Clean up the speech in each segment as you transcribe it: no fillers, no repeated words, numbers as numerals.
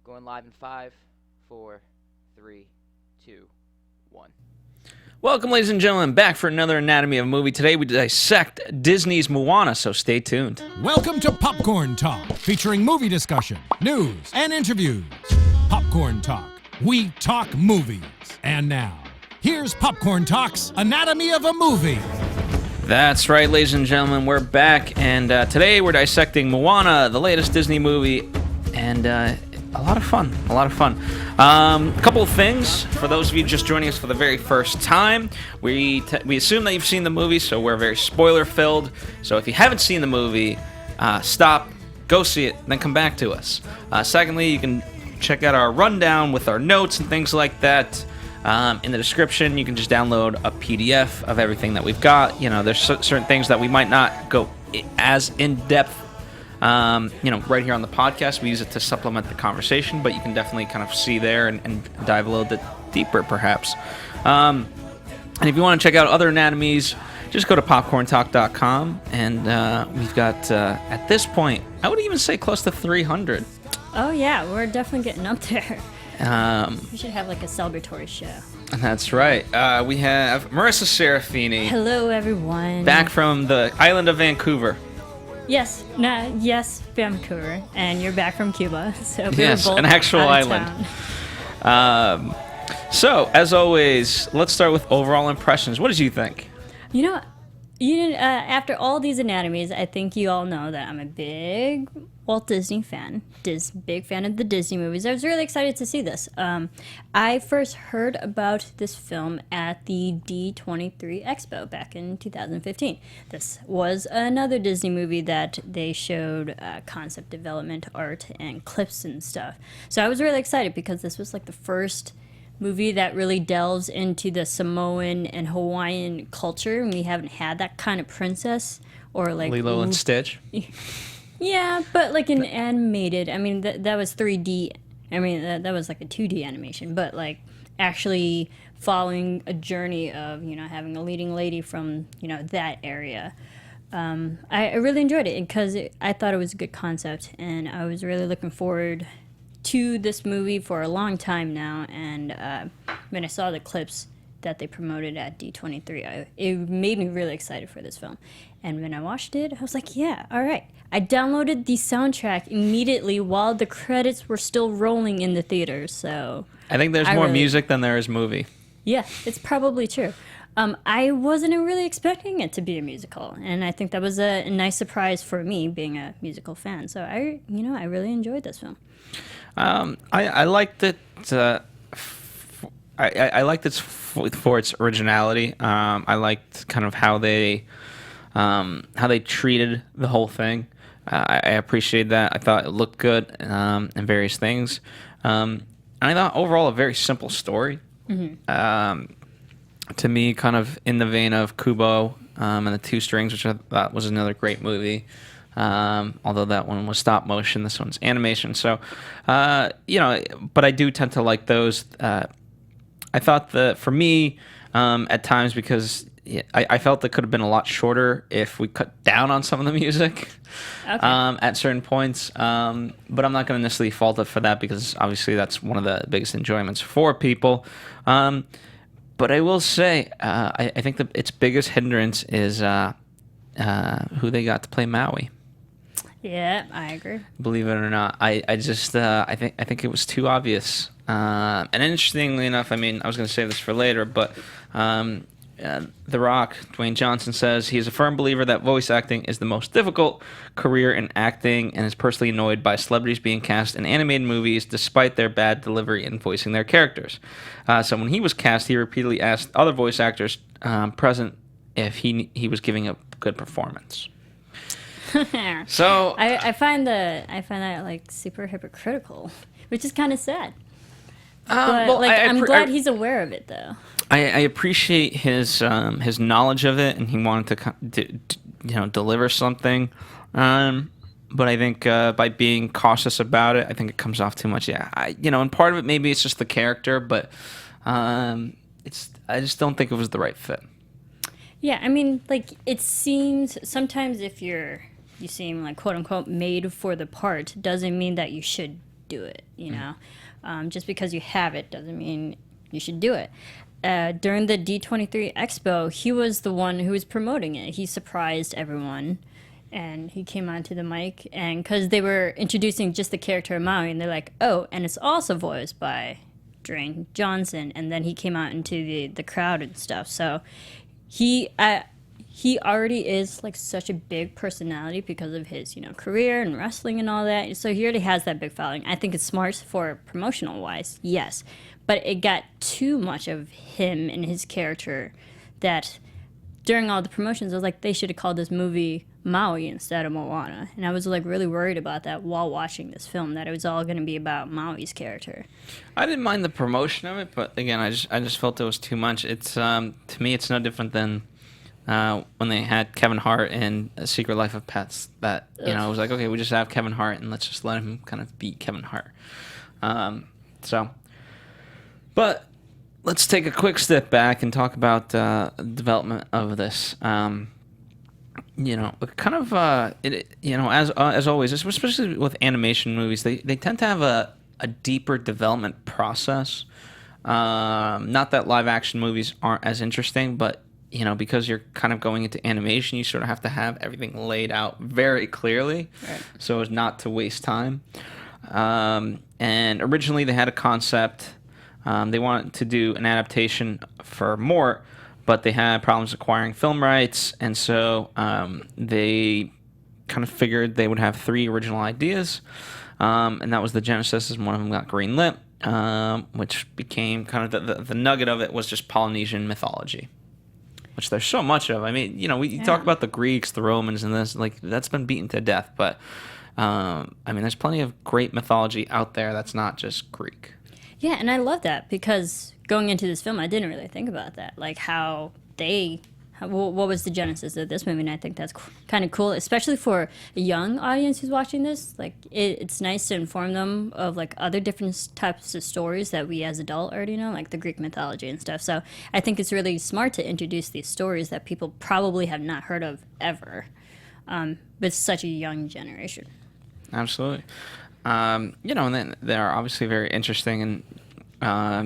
Going live in 5, 4, 3, 2, 1. Welcome, ladies and gentlemen, back for another Anatomy of a Movie. Today we dissect Disney's Moana, so stay tuned. Welcome to Popcorn Talk, featuring movie discussion, news, and interviews. Popcorn Talk. We talk movies. And now, here's Popcorn Talk's Anatomy of a Movie. That's right, ladies and gentlemen, we're back, and today we're dissecting Moana, the latest Disney movie, and a lot of fun. A couple of things for those of you just joining us for the very first time. We assume that you've seen the movie, so we're very spoiler-filled. So if you haven't seen the movie, stop, go see it, then come back to us. Secondly, you can check out our rundown with our notes and things like that. In the description, you can just download a PDF of everything that we've got. You know, there's certain things that we might not go as in-depth, right here on the podcast. We use it to supplement the conversation, but you can definitely kind of see there and dive a little bit deeper, perhaps. And if you want to check out other anatomies, just go to popcorntalk.com, and we've got, at this point, I would even say close to 300. Oh, yeah, we're definitely getting up there. We should have like a celebratory show. That's right. We have Marissa Serafini. Hello, everyone. Back from the island of Vancouver. Yes, Vancouver, and you're back from Cuba. So we yes, were both an actual out of island. So, as always, let's start with overall impressions. What did you think? After all these anatomies, I think you all know that I'm a big Walt Disney fan. Big fan of the Disney movies. I was really excited to see this. I first heard about this film at the D23 Expo back in 2015. This was another Disney movie that they showed concept development, art, and clips and stuff. So I was really excited because this was like the first movie that really delves into the Samoan and Hawaiian culture, and we haven't had that kind of princess or like Lilo and Stitch. Yeah, but like an animated. I mean, that was 3D. I mean, that was like a 2D animation, but like actually following a journey of having a leading lady from that area. I really enjoyed it because I thought it was a good concept, and I was really looking forward to this movie for a long time now, and when I saw the clips that they promoted at D23, it made me really excited for this film. And when I watched it, I was like, yeah, all right. I downloaded the soundtrack immediately while the credits were still rolling in the theaters, so I think there's more music than there is movie. Yeah, it's probably true. I wasn't really expecting it to be a musical, and I think that was a nice surprise for me, being a musical fan. So I really enjoyed this film. I liked it. I liked it for its originality. I liked kind of how they treated the whole thing. I appreciated that. I thought it looked good in various things. And I thought overall a very simple story. Mm-hmm. To me, kind of in the vein of Kubo and the Two Strings, which I thought was another great movie. Although that one was stop motion, this one's animation. So, but I do tend to like those. I thought that for me, at times, because I felt it could have been a lot shorter if we cut down on some of the music at certain points. But I'm not going to necessarily fault it for that, because obviously that's one of the biggest enjoyments for people. But I will say, I think that its biggest hindrance is who they got to play Maui. Yeah, I agree. Believe it or not, I think it was too obvious. And interestingly enough, I mean, I was going to save this for later, but The Rock, Dwayne Johnson, says he is a firm believer that voice acting is the most difficult career in acting, and is personally annoyed by celebrities being cast in animated movies despite their bad delivery in voicing their characters. So when he was cast, he repeatedly asked other voice actors present if he was giving a good performance. So I find that like super hypocritical, which is kind of sad. But I'm glad he's aware of it, though. I appreciate his knowledge of it, and he wanted to deliver something. But I think by being cautious about it, I think it comes off too much. Yeah, and part of it maybe it's just the character, but I just don't think it was the right fit. Yeah, I mean, like, it seems sometimes if you seem like quote unquote made for the part, doesn't mean that you should do it, you know. Just because you have it doesn't mean you should do it. During the D23 Expo, he was the one who was promoting it. He surprised everyone, and he came onto the mic, and because they were introducing just the character of Maui, and they're like, oh, and it's also voiced by Dwayne Johnson, and then he came out into the crowd and stuff. So he already is like such a big personality because of his, you know, career and wrestling and all that. So he already has that big following. I think it's smart for promotional wise, yes, but it got too much of him and his character that during all the promotions I was like, they should have called this movie Maui instead of Moana. And I was like really worried about that while watching this film, that it was all going to be about Maui's character. I didn't mind the promotion of it, but again, I just felt it was too much. It's to me, it's no different than when they had Kevin Hart in A Secret Life of Pets. That, you know, it was like, okay, we just have Kevin Hart and let's just let him kind of be Kevin Hart. But let's take a quick step back and talk about development of this. You know, kind of, you know, as always, especially with animation movies, they tend to have a deeper development process. Not that live action movies aren't as interesting, but, you know, because you're kind of going into animation, you sort of have to have everything laid out very clearly, right, so as not to waste time. And originally they had a concept. They wanted to do an adaptation for Mort, but they had problems acquiring film rights, and so they kind of figured they would have 3 original ideas, and that was the genesis, and one of them got greenlit, which became kind of the nugget of it was just Polynesian mythology, which there's so much of. I mean, you know, we talk about the Greeks, the Romans, and this, like, that's been beaten to death, but I mean, there's plenty of great mythology out there that's not just Greek. Yeah, and I love that because going into this film, I didn't really think about that, like what was the genesis of this movie, and I think that's kind of cool, especially for a young audience who's watching this. Like, it's nice to inform them of, like, other different types of stories that we as adults already know, like the Greek mythology and stuff. So I think it's really smart to introduce these stories that people probably have not heard of ever, with such a young generation. Absolutely. You know, and then they're obviously very interesting, and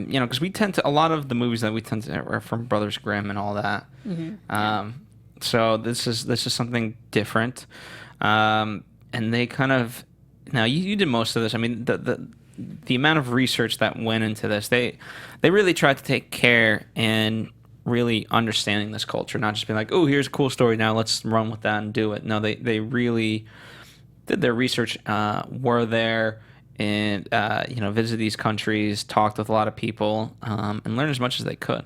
you know, because we tend to, a lot of the movies that we tend to are from Brothers Grimm and all that. Mm-hmm. So this is something different, and they kind of, now you did most of this. I mean, the amount of research that went into this, they really tried to take care in really understanding this culture, not just being like, oh, here's a cool story, now let's run with that and do it. No, they really did their research, were there, and you know, visited these countries, talked with a lot of people, and learned as much as they could.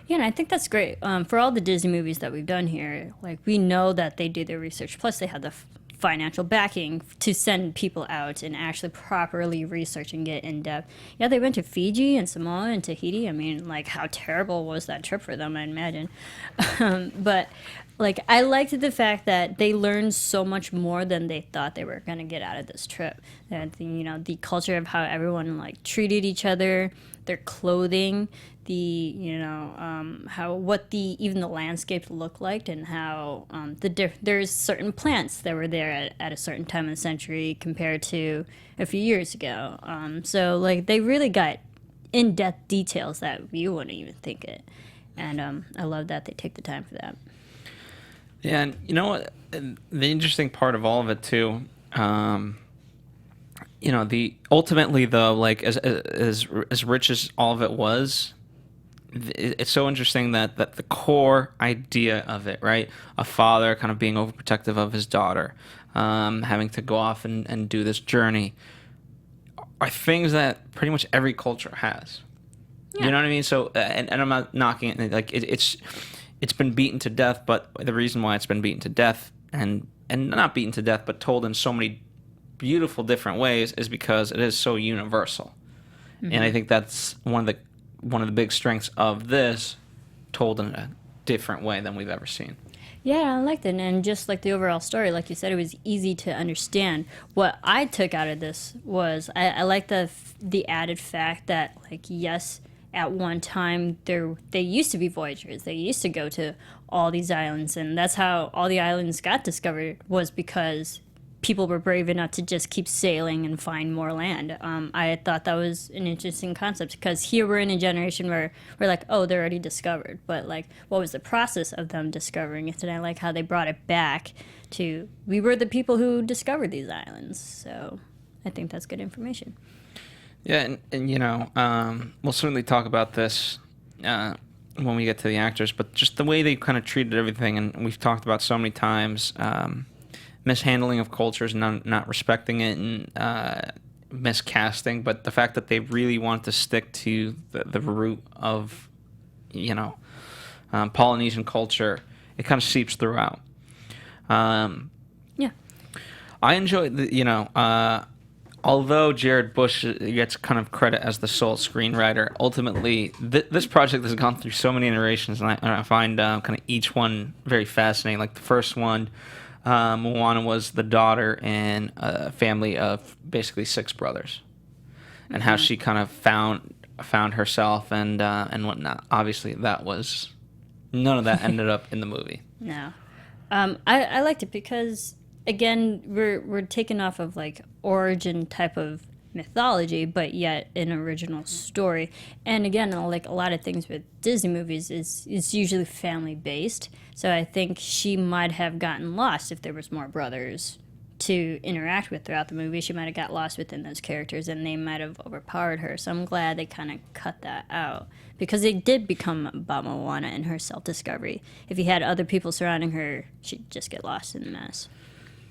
Yeah, and I think that's great. For all the Disney movies that we've done here, like, we know that they do their research. Plus, they had the financial backing to send people out and actually properly research and get in depth. Yeah, they went to Fiji and Samoa and Tahiti. I mean, like, how terrible was that trip for them, I imagine. But, like, I liked the fact that they learned so much more than they thought they were going to get out of this trip. That, you know, the culture of how everyone, like, treated each other, their clothing, even the landscape looked like, and how there's certain plants that were there at a certain time of the century compared to a few years ago. So, like, they really got in-depth details that you wouldn't even think it. And I love that they take the time for that. Yeah, and you know what? The interesting part of all of it too, you know, ultimately though, like, as rich as all of it was, it's so interesting that the core idea of it, right? A father kind of being overprotective of his daughter, having to go off and do this journey, are things that pretty much every culture has. Yeah. You know what I mean? So, and I'm not knocking it. Like, it's been beaten to death, but the reason why it's been beaten to death, and not beaten to death, but told in so many beautiful different ways, is because it is so universal. Mm-hmm. And I think that's one of the big strengths of this, told in a different way than we've ever seen. Yeah, I liked it, and just like the overall story, like you said, it was easy to understand. What I took out of this was I like the added fact that, like, yes, at one time they used to be voyagers. They used to go to all these islands, and that's how all the islands got discovered, was because people were brave enough to just keep sailing and find more land. I thought that was an interesting concept because here we're in a generation where we're like, oh, they're already discovered. But like, what was the process of them discovering it? And I like how they brought it back to, we were the people who discovered these islands. So I think that's good information. Yeah, and you know, we'll certainly talk about this when we get to the actors, but just the way they kind of treated everything, and we've talked about so many times, mishandling of cultures, not respecting it, and miscasting, but the fact that they really want to stick to the root of, you know, Polynesian culture, it kind of seeps throughout. Yeah. I enjoy although Jared Bush gets kind of credit as the sole screenwriter, ultimately this project has gone through so many iterations, and I find kind of each one very fascinating. Like the first one, Moana was the daughter in a family of basically 6 brothers, and how she kind of found herself and whatnot. Obviously, none of that ended up in the movie. No, I liked it because, again, we're taken off of like origin type of mythology, but yet an original story. And again, like a lot of things with Disney movies is usually family based. So I think she might have gotten lost if there was more brothers to interact with throughout the movie. She might have got lost within those characters, and they might have overpowered her. So I'm glad they kind of cut that out, because it did become about Moana and her self-discovery. If you had other people surrounding her, she'd just get lost in the mess.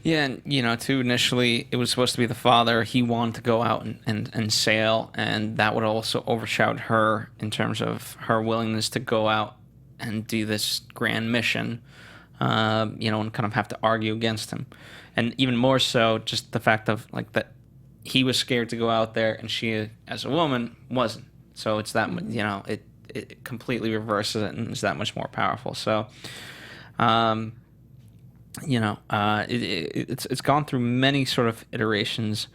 Yeah, and, you know, too, initially, it was supposed to be the father. He wanted to go out and sail, and that would also overshadow her in terms of her willingness to go out and do this grand mission, you know, and kind of have to argue against him. And even more so, just the fact of, like, that he was scared to go out there, and she, as a woman, wasn't. So it's that, you know, it completely reverses it and is that much more powerful. So, you know, it's gone through many sort of iterations,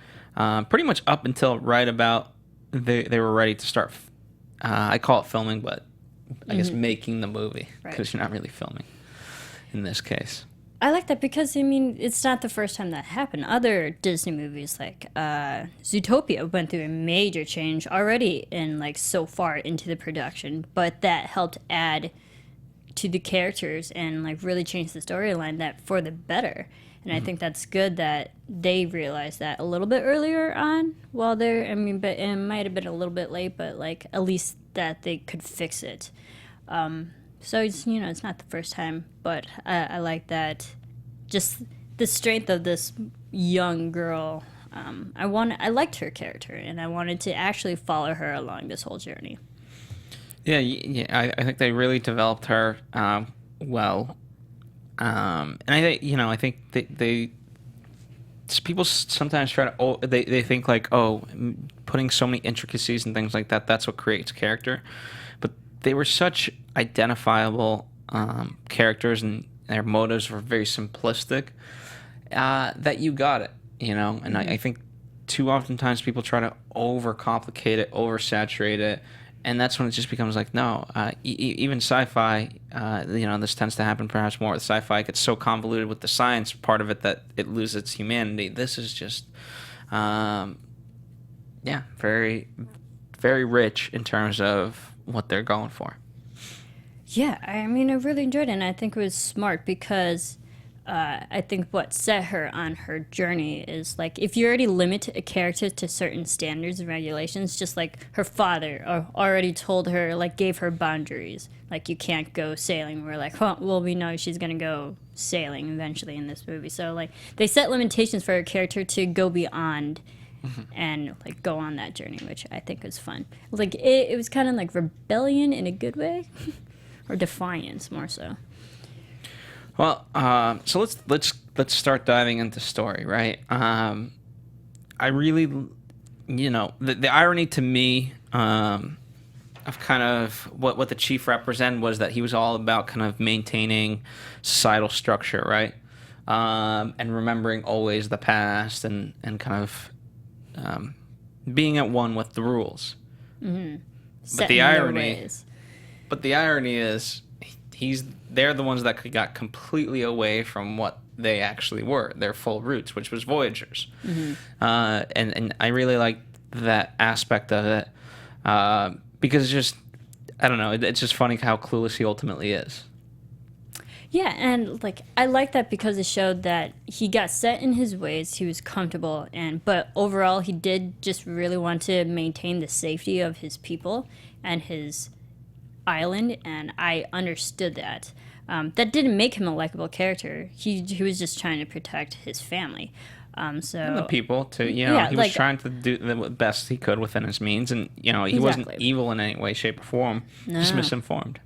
pretty much up until right about they were ready to start. I call it filming, but I guess making the movie, because you're not really filming in this case. I like that because, I mean, it's not the first time that happened. Other Disney movies like Zootopia went through a major change already in like so far into the production, but that helped add to the characters and like really change the storyline that for the better. And I think that's good that they realized that a little bit earlier on while they're, I mean, but it might have been a little bit late, but like at least that they could fix it. So it's, you know, it's not the first time, but I like that, just the strength of this young girl. I liked her character, and I wanted to actually follow her along this whole journey. Yeah, I think they really developed her well, and I think they people sometimes try to they think like, oh, putting so many intricacies and things like that's what creates character, but they were such identifiable characters, and their motives were very simplistic, that you got it, you know. And I think too oftentimes people try to overcomplicate it, oversaturate it. And that's when it just becomes like, no, even sci-fi, you know, this tends to happen perhaps more with sci-fi. It gets so convoluted with the science part of it that it loses its humanity. This is just, very, very rich in terms of what they're going for. Yeah, I mean, I really enjoyed it, and I think it was smart because I think what set her on her journey is, like, if you already limit a character to certain standards and regulations, just like her father already told her, like, gave her boundaries. Like, you can't go sailing. We're like, well, we know she's going to go sailing eventually in this movie. So, like, they set limitations for her character to go beyond and, like, go on that journey, which I think was fun. Like, it was kind of like rebellion in a good way, or defiance more so. Well, so let's start diving into story, right? I really, you know, the irony to me of kind of what the chief represented was that he was all about kind of maintaining societal structure, right? And remembering always the past and kind of being at one with the rules. Mm-hmm. But the irony is they're the ones that got completely away from what they actually were, their full roots, which was voyagers. And I really like that aspect of it because it's just, I don't know, it's just funny how clueless he ultimately is. Yeah, and like I like that because it showed that he got set in his ways, he was comfortable, but overall he did just really want to maintain the safety of his people and his island, and I understood that. That didn't make him a likable character. He was just trying to protect his family. And the people too, he was trying to do the best he could within his means, and he wasn't evil in any way, shape, or form. No. Just misinformed.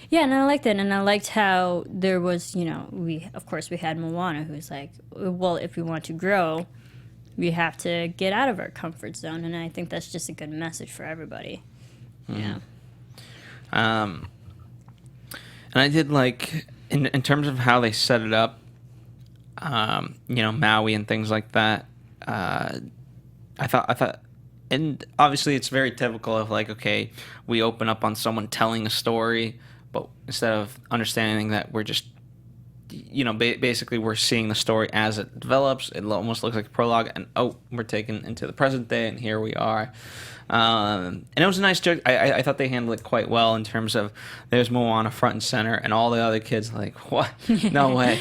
Yeah, and I liked it, and I liked how there was, we had Moana, who's like, well, if we want to grow, we have to get out of our comfort zone, and I think that's just a good message for everybody. Yeah. And I did like, in terms of how they set it up, Maui and things like that, I thought, and obviously it's very typical of like, okay, we open up on someone telling a story, but instead of understanding that we're just, basically we're seeing the story as it develops. It almost looks like a prologue, and we're taken into the present day, and here we are. And it was a nice joke. I thought they handled it quite well in terms of there's Moana front and center, and all the other kids like, what? No way.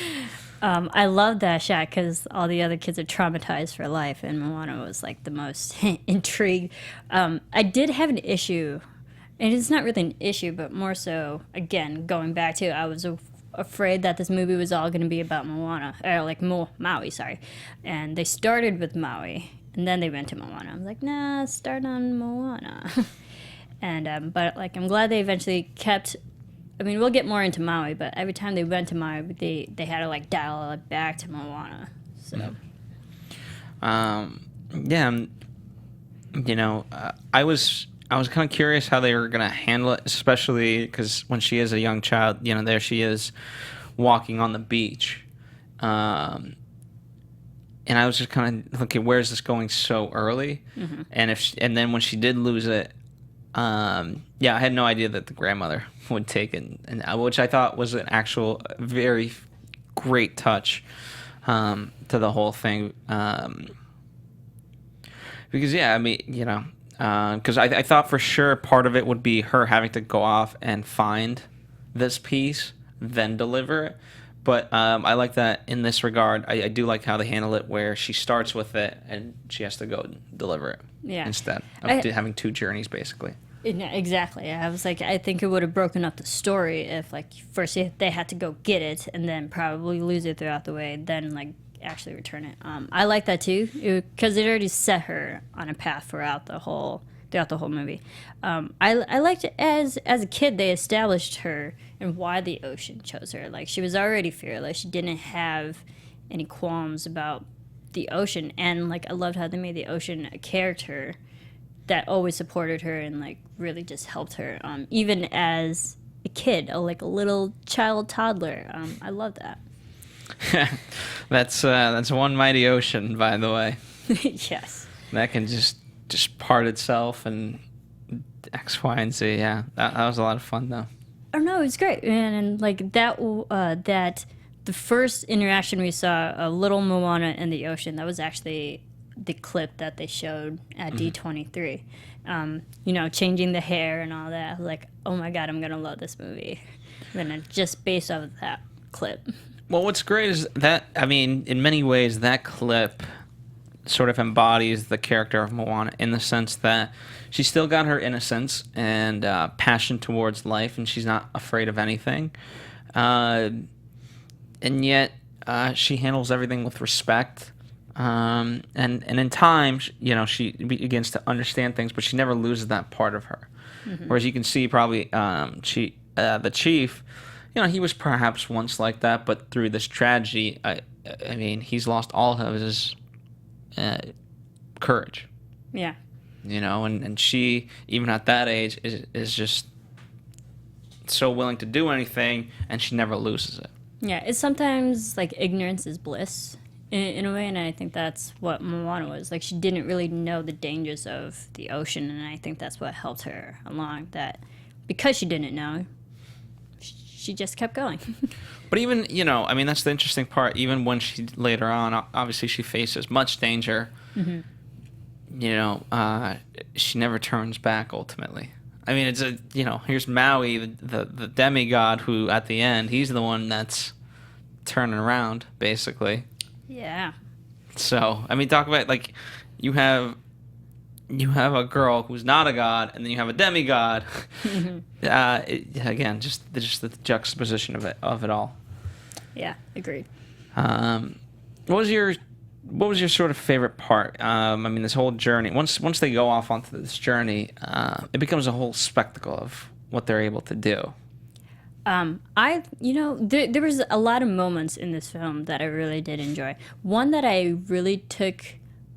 I love that shot because all the other kids are traumatized for life, and Moana was like the most intrigued. I did have an issue. And it's not really an issue, but more so, again, going back to, I was afraid that this movie was all going to be about Moana, or like Maui, sorry. And they started with Maui, and then they went to Moana. I was like, nah, start on Moana. And, but like, I'm glad they eventually kept, we'll get more into Maui, but every time they went to Maui, they had to like dial it back to Moana, so. I was kind of curious how they were going to handle it, especially because when she is a young child, there she is walking on the beach. And I was just kind of looking, where is this going so early? Mm-hmm. And then when she did lose it, I had no idea that the grandmother would take it, which I thought was an actual very great touch to the whole thing. Because, because I thought for sure part of it would be her having to go off and find this piece, then deliver it. But I like that in this regard. I do like how they handle it, where she starts with it and she has to go and deliver it instead of having two journeys, basically. Exactly. I was like, I think it would have broken up the story if, like, first they had to go get it and then probably lose it throughout the way, then, like, actually return it. I like that too, because it already set her on a path throughout the whole movie. I liked it as a kid they established her and why the ocean chose her. Like, she was already fearless. She didn't have any qualms about the ocean, and like I loved how they made the ocean a character that always supported her and like really just helped her, even as a kid, like a little child toddler. I love that. That's one mighty ocean, by the way. Yes. That can just part itself and X, Y, and Z. Yeah, that was a lot of fun, though. Oh no, it was great, and like that the first interaction we saw, a little Moana in the ocean, that was actually the clip that they showed at D23. Changing the hair and all that. I was like, oh my god, I'm gonna love this movie. And just based off of that clip. Well, what's great is that, in many ways, that clip sort of embodies the character of Moana in the sense that she's still got her innocence and passion towards life, and she's not afraid of anything. And yet, she handles everything with respect. And in time, she begins to understand things, but she never loses that part of her. Mm-hmm. Whereas you can see probably the chief, he was perhaps once like that, but through this tragedy, he's lost all of his courage. Yeah. And she, even at that age, is just so willing to do anything, and she never loses it. Yeah, it's sometimes like ignorance is bliss in a way, and I think that's what Moana was. Like, she didn't really know the dangers of the ocean, and I think that's what helped her along, that because she didn't know, she just kept going. But even, I mean, that's the interesting part. Even when she later on, obviously she faces much danger, she never turns back ultimately. I mean, it's here's Maui, the demigod, who at the end, he's the one that's turning around, basically. Yeah. So, I mean, talk about, like, you have a girl who's not a god, and then you have a demigod. Again, just the juxtaposition of it all. Yeah, agreed. What was your sort of favorite part? I mean, this whole journey. Once they go off onto this journey, it becomes a whole spectacle of what they're able to do. There was a lot of moments in this film that I really did enjoy. One that I really took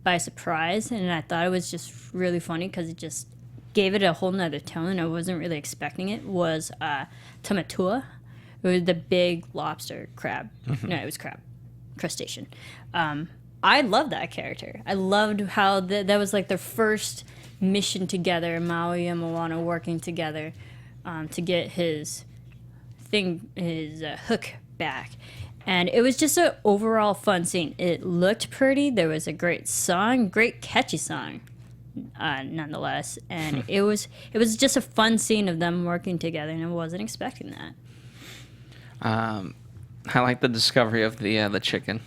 by surprise, and I thought it was just really funny because it just gave it a whole nother tone. I wasn't really expecting it. Was Tamatua, it was the big lobster crab. No, it was crab, crustacean. I loved that character. I loved how that was like their first mission together. Maui and Moana working together to get his hook back. And it was just an overall fun scene. It looked pretty. There was a great song, great catchy song, nonetheless. And it was just a fun scene of them working together, and I wasn't expecting that. I like the discovery of the chicken.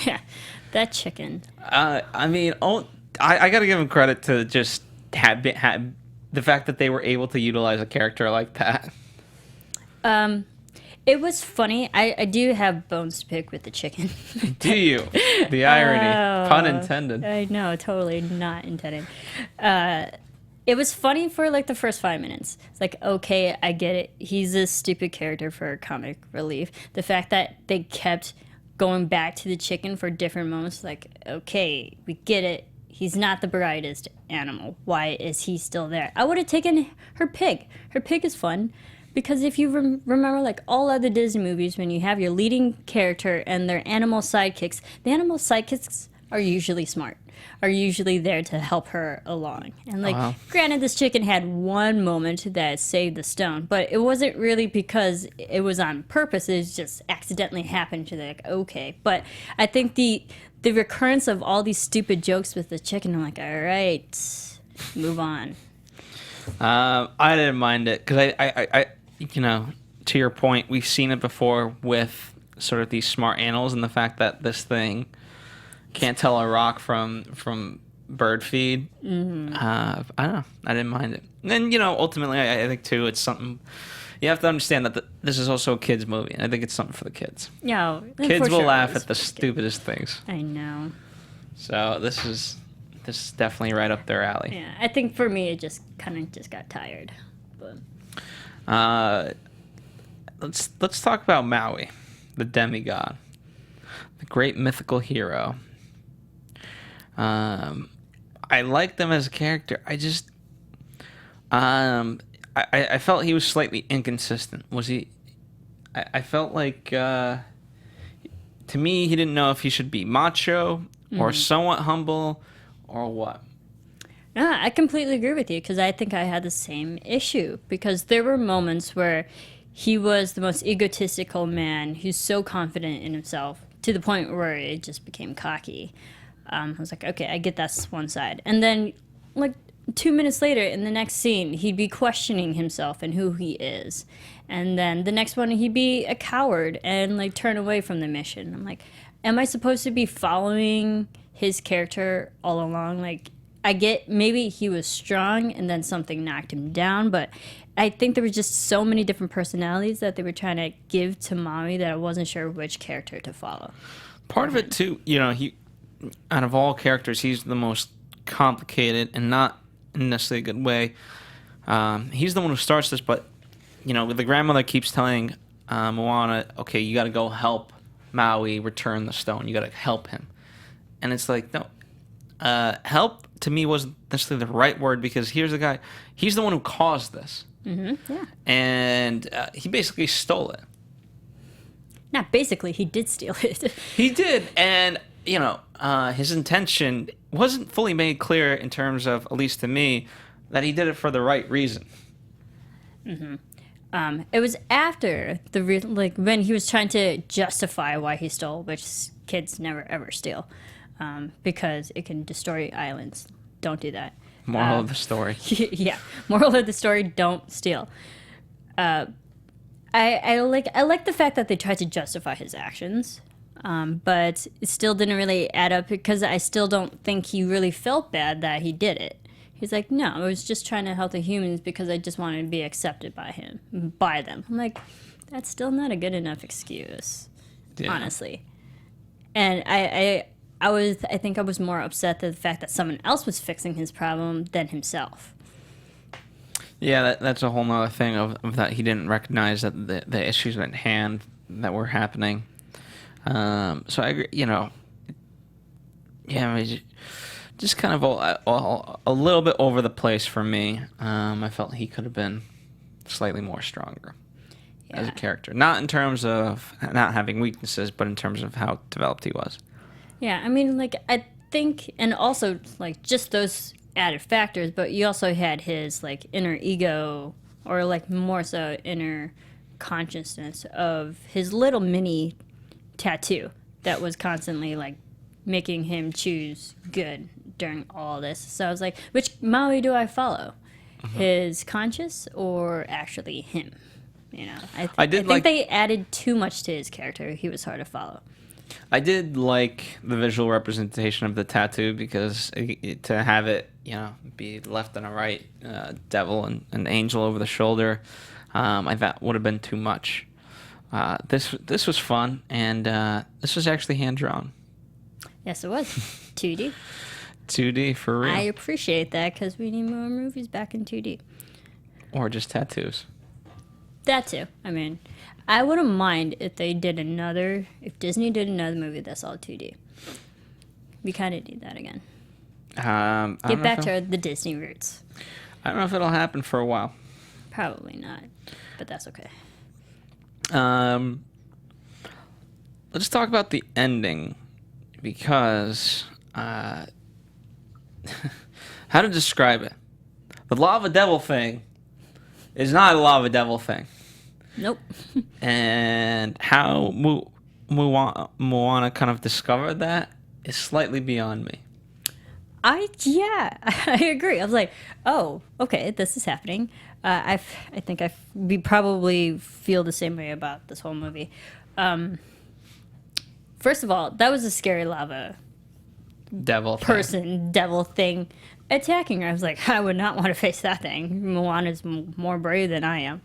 Yeah, that chicken. I mean, I got to give them credit to just have the fact that they were able to utilize a character like that. It was funny. I do have bones to pick with the chicken. Do you? The irony. Pun intended. I know, totally not intended. It was funny for like the first 5 minutes. It's like, okay, I get it. He's a stupid character for comic relief. The fact that they kept going back to the chicken for different moments, like, okay, we get it. He's not the brightest animal. Why is he still there? I would have taken her pig. Her pig is fun. Because if you remember, like all other Disney movies, when you have your leading character and their animal sidekicks, the animal sidekicks are usually smart, are usually there to help her along. And like, granted, this chicken had one moment that saved the stone, but it wasn't really because it was on purpose. It just accidentally happened to like, okay. But I think the recurrence of all these stupid jokes with the chicken, I'm like, all right, move on. I didn't mind it because I to your point, we've seen it before with sort of these smart animals and the fact that this thing can't tell a rock from bird feed. Mm-hmm. I don't know. I didn't mind it. And then, ultimately, I think, too, it's something... You have to understand that this is also a kid's movie, and I think it's something for the kids. Yeah, kids will laugh at the stupidest things. I know. So this is definitely right up their alley. Yeah, I think for me, it just got tired. But... Let's talk about Maui, the demigod, the great mythical hero. I liked him as a character. I just, I felt he was slightly inconsistent. Was he? I felt like, to me, he didn't know if he should be macho or somewhat humble or what. No, I completely agree with you because I think I had the same issue because there were moments where he was the most egotistical man who's so confident in himself to the point where it just became cocky. I was like, okay, I get that's one side. And then, like, 2 minutes later in the next scene, he'd be questioning himself and who he is. And then the next one, he'd be a coward and, like, turn away from the mission. I'm like, am I supposed to be following his character all along? Like, I get maybe he was strong and then something knocked him down, but I think there were just so many different personalities that they were trying to give to Maui that I wasn't sure which character to follow. Part of it, too, he, out of all characters, he's the most complicated and not in necessarily a good way. He's the one who starts this, but, the grandmother keeps telling Moana, okay, you got to go help Maui return the stone. You got to help him. And it's like, no, help to me wasn't necessarily the right word because here's the guy, he's the one who caused this. Mm-hmm, yeah. And he basically stole it. Not basically, he did steal it. He did, and, his intention wasn't fully made clear in terms of, at least to me, that he did it for the right reason. Mm-hmm. It was after when he was trying to justify why he stole, which kids never ever steal, because it can destroy islands. Don't do that. Moral of the story. Yeah, moral of the story: don't steal. I like the fact that they tried to justify his actions, but it still didn't really add up because I still don't think he really felt bad that he did it. He's like, no, I was just trying to help the humans because I just wanted to be accepted by them. I'm like, that's still not a good enough excuse, honestly. And I think I was more upset at the fact that someone else was fixing his problem than himself. Yeah, that's a whole nother thing of that he didn't recognize that the issues at hand that were happening. So I agree, yeah, I mean, just kind of a little bit over the place for me. I felt he could have been slightly more stronger as a character. Not in terms of not having weaknesses, but in terms of how developed he was. Yeah, I mean, I think, and also, just those added factors, but you also had his, inner ego, or, more so inner consciousness of his little mini tattoo that was constantly, making him choose good during all this. So I was like, which Maui do I follow? His conscious or actually him? I think they added too much to his character. He was hard to follow. I did like the visual representation of the tattoo because to have it, be left and a right, devil and an angel over the shoulder, I thought would have been too much. This was fun, and this was actually hand drawn. Yes, it was 2D. 2D for real. I appreciate that because we need more movies back in 2D. Or just tattoos. That too. I mean, I wouldn't mind if Disney did another movie that's all 2D. We kind of need that again. Get back to the Disney roots. I don't know if it'll happen for a while. Probably not, but that's okay. Let's talk about the ending because how to describe it? The lava devil thing is not a lava devil thing. Nope. And how Moana kind of discovered that is slightly beyond me. I agree. I was like, oh, okay, this is happening. I think we probably feel the same way about this whole movie. First of all, that was a scary lava devil thing attacking her. I was like, I would not want to face that thing. Moana's more brave than I am.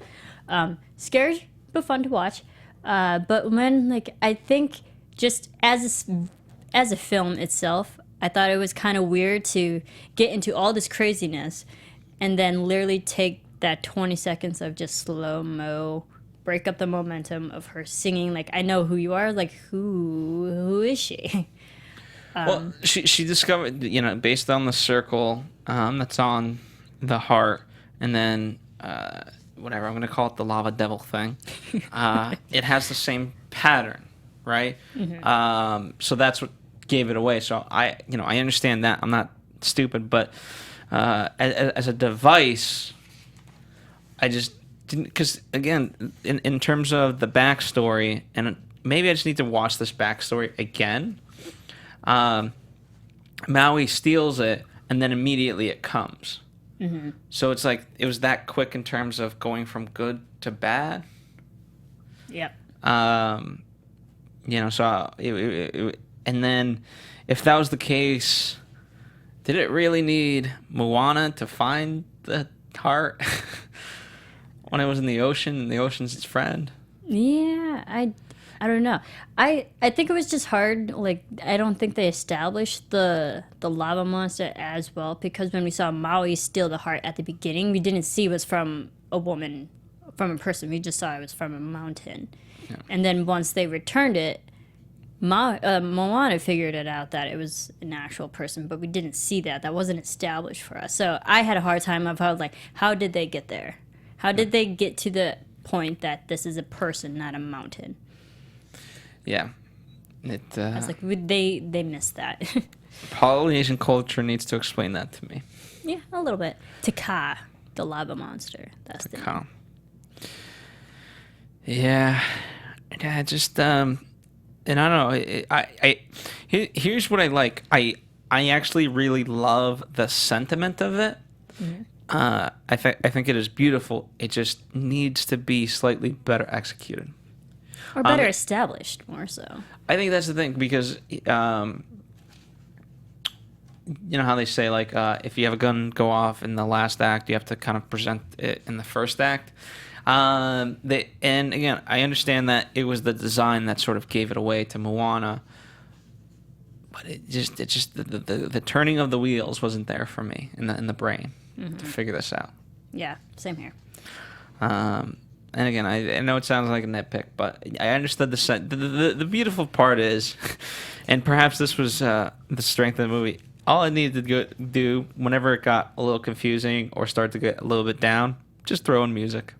Scary, but fun to watch. But when, I think just as a film itself, I thought it was kind of weird to get into all this craziness and then literally take that 20 seconds of just slow-mo, break up the momentum of her singing, I know who you are, who is she? Well, she discovered, based on the circle that's on the heart, and then whatever, I'm going to call it the lava devil thing, it has the same pattern, right? Mm-hmm. So that's what gave it away. So I understand that. I'm not stupid, but as a device, I just didn't, because again, in terms of the backstory, and maybe I just need to watch this backstory again. Maui steals it, and then immediately it comes. Mm-hmm. So it's it was that quick in terms of going from good to bad. Yep. So and then if that was the case, did it really need Moana to find the heart when it was in the ocean and the ocean's its friend? Yeah, I don't know. I think it was just hard. I don't think they established the lava monster as well, because when we saw Maui steal the heart at the beginning, we didn't see it was from a woman, from a person. We just saw it was from a mountain. Yeah. And then once they returned it, Moana figured it out that it was an actual person, but we didn't see that. That wasn't established for us. So I had a hard time of how did they get there? How did they get to the point that this is a person, not a mountain? Yeah. I was like, they missed that. Polynesian culture needs to explain that to me. Yeah, a little bit. Taka, the lava monster. That's the name. Yeah, just and I don't know. Here's what I like. I actually really love the sentiment of it. I think it is beautiful. It just needs to be slightly better executed. Or better established, more so. I think that's the thing, because you know how they say, like, if you have a gun go off in the last act, you have to kind of present it in the first act. And again, I understand that it was the design that sort of gave it away to Moana, but it just the turning of the wheels wasn't there for me in the brain to figure this out. Yeah, same here. And again, I know it sounds like a nitpick, but I understood the beautiful part is, and perhaps this was the strength of the movie. All I needed to do whenever it got a little confusing or start to get a little bit down, just throw in music.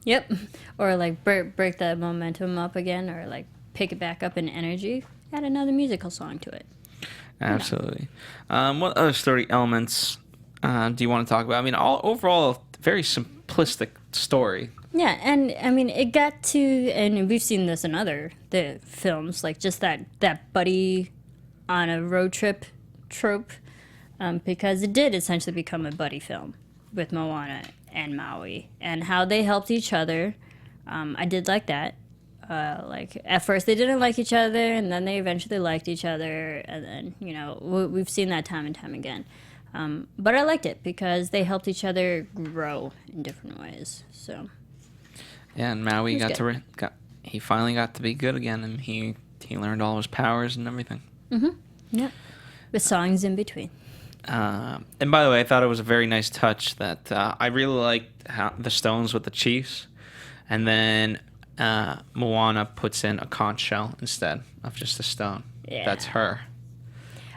Yep. Or like break that momentum up again, or like pick it back up in energy. Add another musical song to it. Absolutely. What other story elements do you want to talk about? I mean, overall, very simplistic story. Yeah, and I mean, it got to, and we've seen this in the films, like just that buddy on a road trip trope, because it did essentially become a buddy film with Moana and Maui, and how they helped each other. I did like that. Like, at first they didn't like each other, and then they eventually liked each other, and then, you know, we've seen that time and time again. But I liked it because they helped each other grow in different ways, so... Yeah, and Maui he finally got to be good again, and he learned all his powers and everything. Yeah, with songs in between. And by the way, I thought it was a very nice touch that I really liked the stones with the chiefs, and then Moana puts in a conch shell instead of just a stone. Yeah. That's her.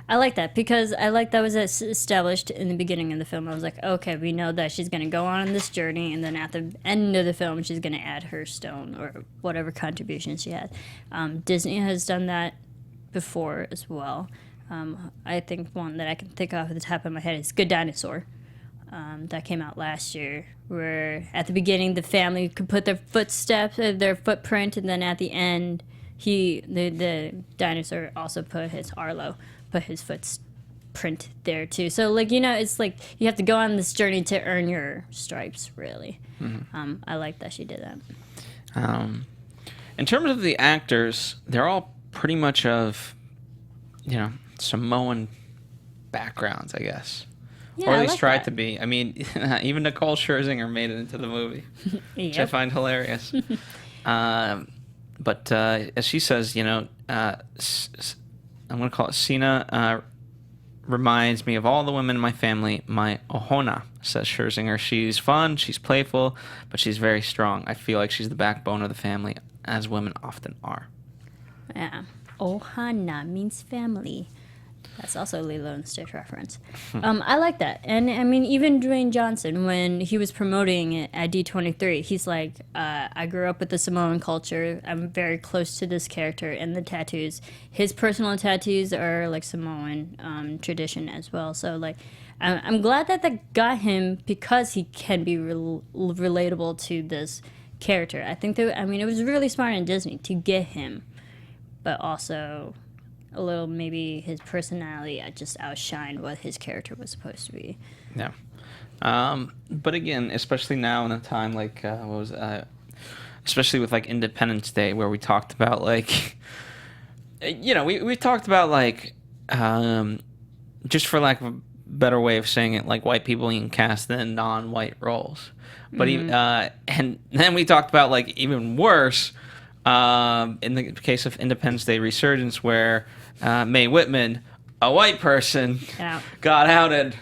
I like that because I like that was established in the beginning of the film. I was like, okay, we know that she's going to go on this journey, and then at the end of the film, she's going to add her stone or whatever contribution she had. Disney has done that before as well. I think one that I can think of at the top of my head is Good Dinosaur. That came out last year, where at the beginning the family could put their their footprint, and then at the end, the dinosaur also put his footprint there too. So, like, you know, it's like you have to go on this journey to earn your stripes, really. I like that she did that. In terms of the actors, they're all pretty much of, you know, Samoan backgrounds, I guess. Yeah, or at I least like tried that. to be. I mean, even Nicole Scherzinger made it into the movie, which I find hilarious. But as she says, you know, I'm going to call it Sina, reminds me of all the women in my family, my ohana, says Scherzinger. She's fun, she's playful, but she's very strong. I feel like she's the backbone of the family, as women often are. Yeah. Ohana means family. That's also a Lilo and Stitch reference. I like that. And, I mean, even Dwayne Johnson, when he was promoting it at D23, he's like, I grew up with the Samoan culture. I'm very close to this character and the tattoos. His personal tattoos are, like, Samoan tradition as well. So, like, I'm glad that got him because he can be relatable to this character. I think that, I mean, it was really smart in Disney to get him, but also... a little, maybe his personality just outshined what his character was supposed to be. Yeah. But again, especially now in a time like, especially with like Independence Day, where we talked about like, you know, we talked about like, just for lack of a better way of saying it, like white people being cast in non-white roles. But and then we talked about like even worse, in the case of Independence Day Resurgence, where Mae Whitman, a white person, got outed.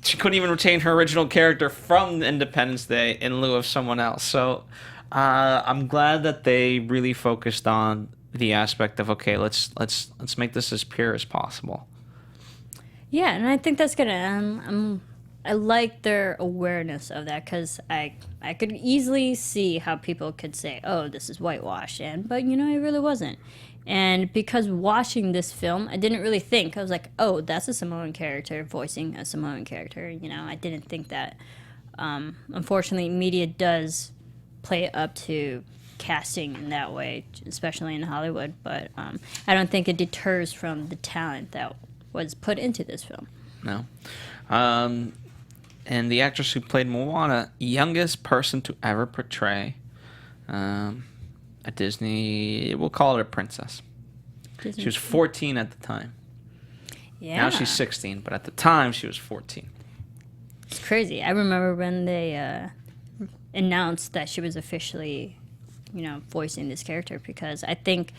She couldn't even retain her original character from Independence Day in lieu of someone else. So I'm glad that they really focused on the aspect of, okay, let's make this as pure as possible. Yeah, and I think that's gonna. I like their awareness of that because I could easily see how people could say, "Oh, this is whitewash," but you know, it really wasn't. And because watching this film, I didn't really think. I was like, "Oh, that's a Samoan character voicing a Samoan character." You know, I didn't think that. Unfortunately, media does play up to casting in that way, especially in Hollywood. But I don't think it deters from the talent that was put into this film. No. And the actress who played Moana, youngest person to ever portray a Disney, we'll call it a princess. Disney. She was 14 at the time. Yeah. Now she's 16, but at the time she was 14. It's crazy. I remember when they announced that she was officially, voicing this character, because I think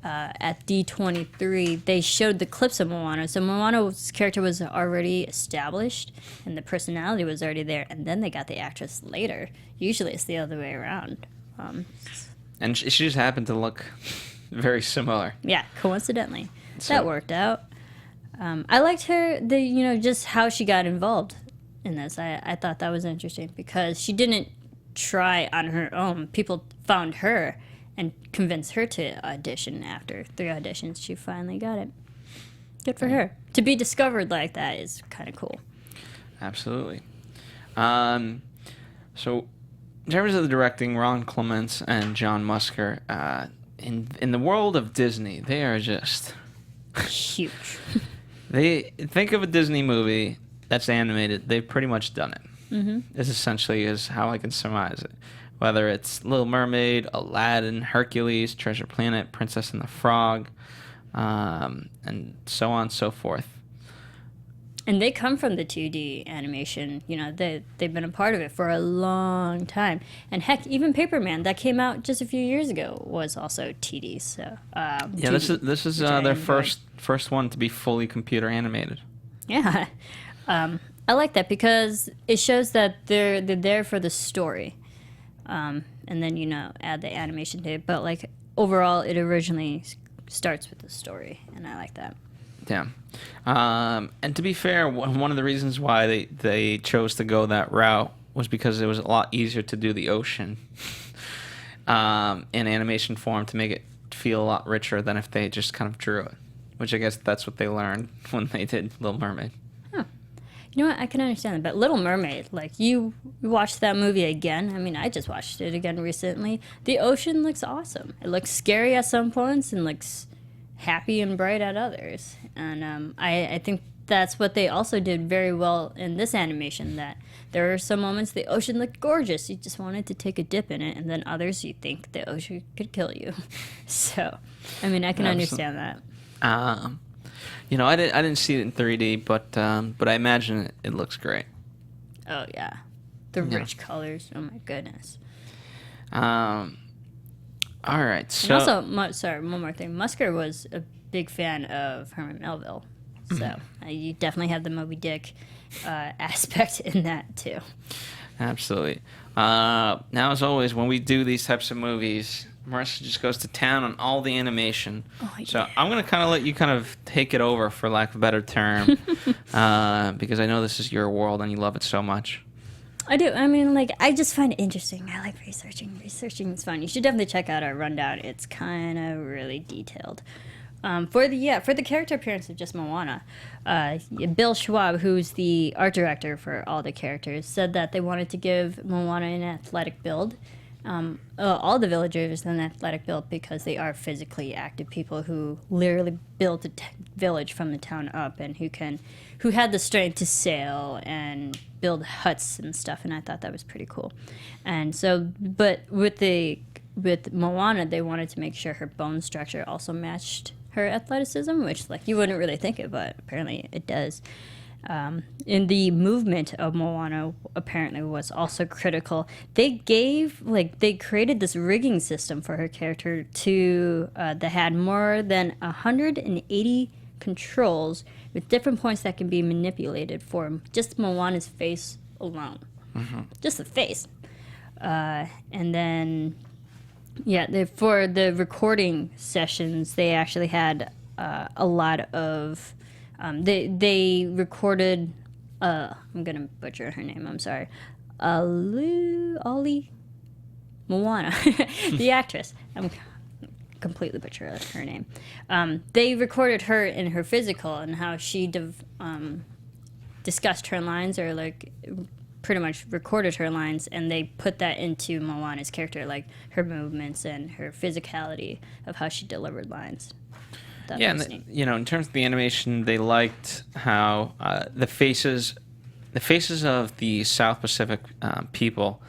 at D23 they showed the clips of Moana. So Moana's character was already established and the personality was already there, and then they got the actress later. Usually it's the other way around. And she just happened to look very similar. Yeah, coincidentally. So- That worked out. I liked her, just how she got involved in this. I thought that was interesting because she didn't try on her own. People found her and convinced her to audition. After 3 auditions, she finally got it. Good for her. To be discovered like that is kind of cool. Absolutely. So, in terms of the directing, Ron Clements and John Musker, in the world of Disney, they are just... Huge. They think of a Disney movie that's animated, they've pretty much done it. Mm-hmm. This essentially is how I can surmise it. Whether it's Little Mermaid, Aladdin, Hercules, Treasure Planet, Princess and the Frog, and so on and so forth. And they come from the 2D animation. They've been a part of it for a long time. And heck, even Paperman, that came out just a few years ago, was also 2D. So Yeah, 2D, this is which I their enjoyed. first one to be fully computer animated. Yeah, I like that because it shows that they're there for the story, and then add the animation to it. But like overall, it originally starts with the story, and I like that. Yeah. And to be fair, one of the reasons why they chose to go that route was because it was a lot easier to do the ocean in animation form to make it feel a lot richer than if they just kind of drew it, which I guess that's what they learned when they did Little Mermaid. Huh. You know what? I can understand that. But Little Mermaid, like you watched that movie again. I mean, I just watched it again recently. The ocean looks awesome. It looks scary at some points and looks happy and bright at others. And I think that's what they also did very well in this animation, that there are some moments the ocean looked gorgeous. You just wanted to take a dip in it, and then others you think the ocean could kill you. So, I mean, I can understand that. I didn't see it in 3D, but I imagine it looks great. Oh, yeah. The rich colors. Oh, my goodness. All right, so... And also, one more thing. Musker was a big fan of Herman Melville. So you definitely have the Moby Dick aspect in that, too. Absolutely. Now, as always, when we do these types of movies, Marissa just goes to town on all the animation. Oh, yeah. So I'm going to kind of let you kind of take it over, for lack of a better term, because I know this is your world and you love it so much. I do. I mean, I just find it interesting. I like researching. Researching is fun. You should definitely check out our rundown. It's kind of really detailed. For the character appearance of just Moana, Bill Schwab, who's the art director for all the characters, said that they wanted to give Moana an athletic build. All the villagers an athletic build because they are physically active people who literally built a village from the town up, and who had the strength to sail and build huts and stuff. And I thought that was pretty cool. And so, but with Moana, they wanted to make sure her bone structure also matched her athleticism, which you wouldn't really think it, but apparently it does. In the movement of Moana, apparently was also critical. They created this rigging system for her character that had more than 180 controls with different points that can be manipulated for just Moana's face alone. Mm-hmm. Just the face. And then, for the recording sessions, they actually had a lot of... They recorded... I'm going to butcher her name, I'm sorry. Ollie? Moana. The actress. I'm completely butchering her name. They recorded her in her physical and how she discussed her lines, or pretty much recorded her lines, and they put that into Moana's character, like her movements and her physicality of how she delivered lines. Yeah, and in terms of the animation, they liked how the faces of the South Pacific people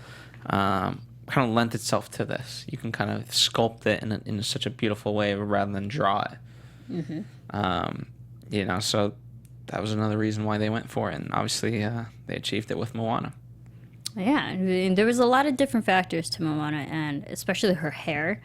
kind of lent itself to this. You can kind of sculpt it in such a beautiful way rather than draw it. Mm-hmm. So that was another reason why they went for it, and obviously they achieved it with Moana. Yeah, and there was a lot of different factors to Moana, and especially her hair.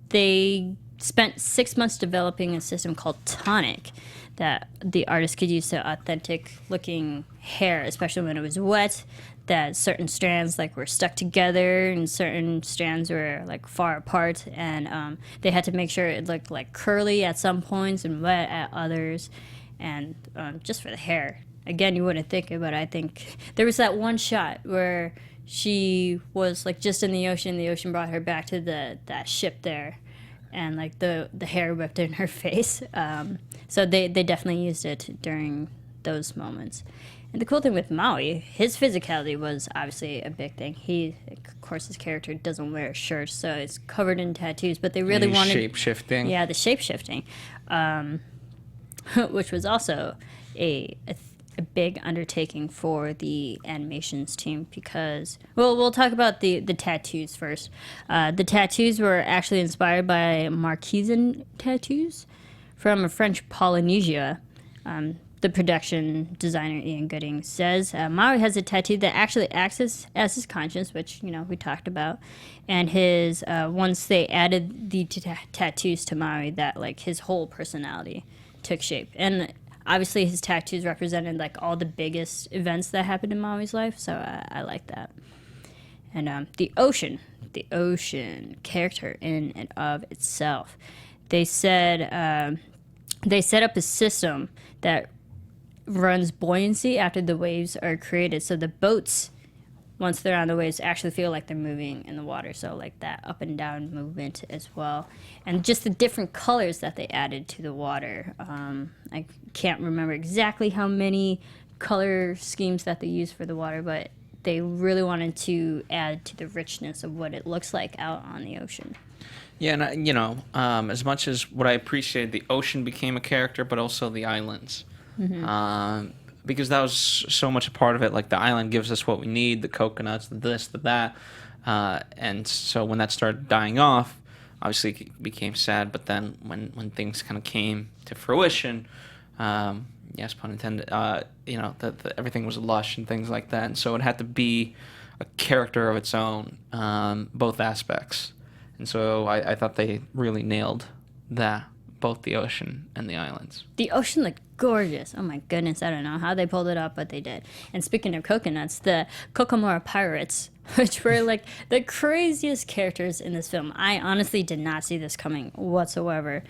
They spent 6 months developing a system called Tonic that the artist could use to authentic looking hair, especially when it was wet, that certain strands were stuck together and certain strands were far apart, and they had to make sure it looked curly at some points and wet at others. And just for the hair, again, you wouldn't think it, but I think there was that one shot where she was just in the ocean brought her back to that ship there, and the hair whipped in her face. So they definitely used it during those moments. And the cool thing with Maui, his physicality was obviously a big thing. Of course, his character doesn't wear a shirt, so it's covered in tattoos. But they really wanted shape-shifting. Yeah, the shape-shifting, which was also a big undertaking for the animations team because, well, we'll talk about the tattoos first. The tattoos were actually inspired by Marquesan tattoos from French Polynesia. The production designer Ian Gooding says Maui has a tattoo that actually acts as his conscience, which we talked about, and his once they added the tattoos to Maui, that his whole personality took shape. And obviously his tattoos represented all the biggest events that happened in Maui's life, so I like that. And the ocean character in and of itself, they said they set up a system that runs buoyancy after the waves are created, so the boats, once they're on the waves, actually feel like they're moving in the water, so that up and down movement as well. And just the different colors that they added to the water. I can't remember exactly how many color schemes that they used for the water, but they really wanted to add to the richness of what it looks like out on the ocean. Yeah, and as much as what I appreciated, the ocean became a character, but also the islands. Mm-hmm. Because that was so much a part of it. The island gives us what we need, the coconuts, the this, the that. And so when that started dying off, obviously it became sad. But then when things kind of came to fruition, yes, pun intended, everything was lush and things like that. And so it had to be a character of its own, both aspects. And so I thought they really nailed that, both the ocean and the islands. The ocean looked gorgeous. Oh my goodness, I don't know how they pulled it up, but they did. And speaking of coconuts, the Kokomora pirates, which were the craziest characters in this film. I honestly did not see this coming whatsoever.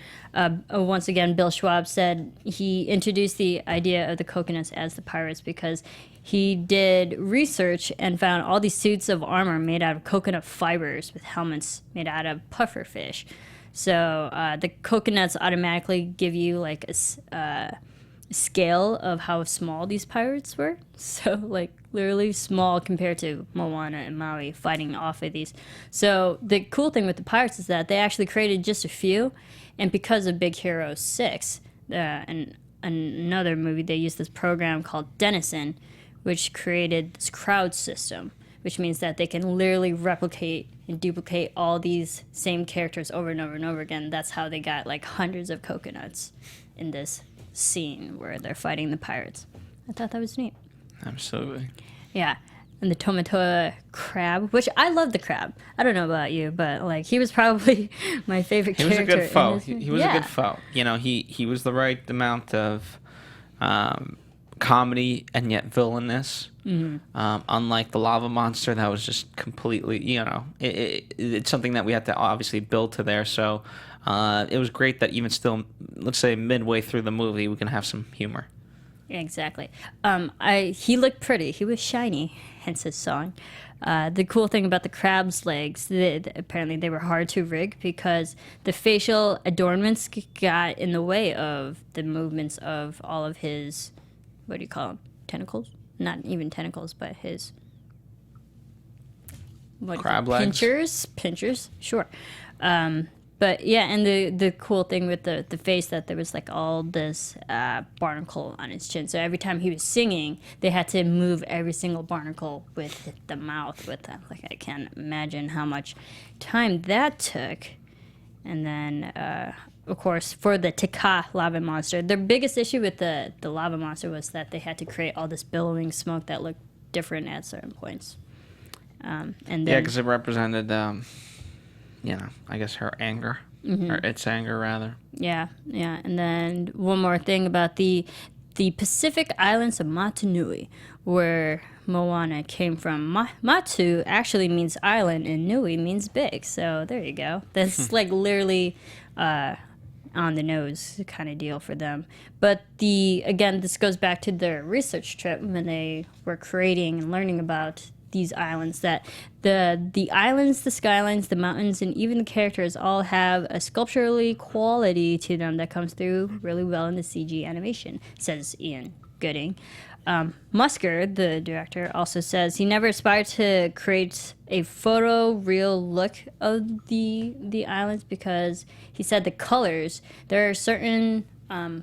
Once again, Bill Schwab said he introduced the idea of the coconuts as the pirates because he did research and found all these suits of armor made out of coconut fibers with helmets made out of puffer fish. So the coconuts automatically give you a scale of how small these pirates were. So literally small compared to Moana and Maui fighting off of these. So the cool thing with the pirates is that they actually created just a few, and because of Big Hero 6 and another movie, they used this program called Denizen, which created this crowd system, which means that they can literally replicate and duplicate all these same characters over and over and over again. That's how they got hundreds of coconuts in this scene where they're fighting the pirates. I thought that was neat. Absolutely. Yeah. And the Tomatoa crab, which I love the crab. I don't know about you, but he was probably my favorite character. He was a good foe. He was a good foe. He was the right amount of comedy and yet villainous. Mm-hmm. Unlike the lava monster, that was just completely, it's something that we had to obviously build to there. So it was great that even still, let's say midway through the movie, we can have some humor. Exactly. He looked pretty. He was shiny, hence his song. The cool thing about the crab's legs, apparently they were hard to rig because the facial adornments got in the way of the movements of all of his, what do you call them, tentacles? not even tentacles, but his crab legs. Pinchers, sure. But yeah, and the cool thing with the face, that there was like all this barnacle on his chin. So every time he was singing, they had to move every single barnacle with the mouth with them. Like, I can't imagine how much time that took. And then, of course, for the Tika lava monster, their biggest issue with the lava monster was that they had to create all this billowing smoke that looked different at certain points. And then, Yeah, because it represented, I guess her anger, or its anger, rather. Yeah. And then one more thing about the Pacific islands of Motunui, where Moana came from. Matu actually means island, and Nui means big. So there you go. That's like literally on the nose kind of deal for them. But again, this goes back to their research trip when they were creating and learning about these islands, that the islands, the skylines, the mountains, and even the characters all have a sculpturally quality to them that comes through really well in the CG animation, says Ian Gooding. Musker, the director, also says he never aspired to create a photoreal look of the islands, because he said the colors, there are certain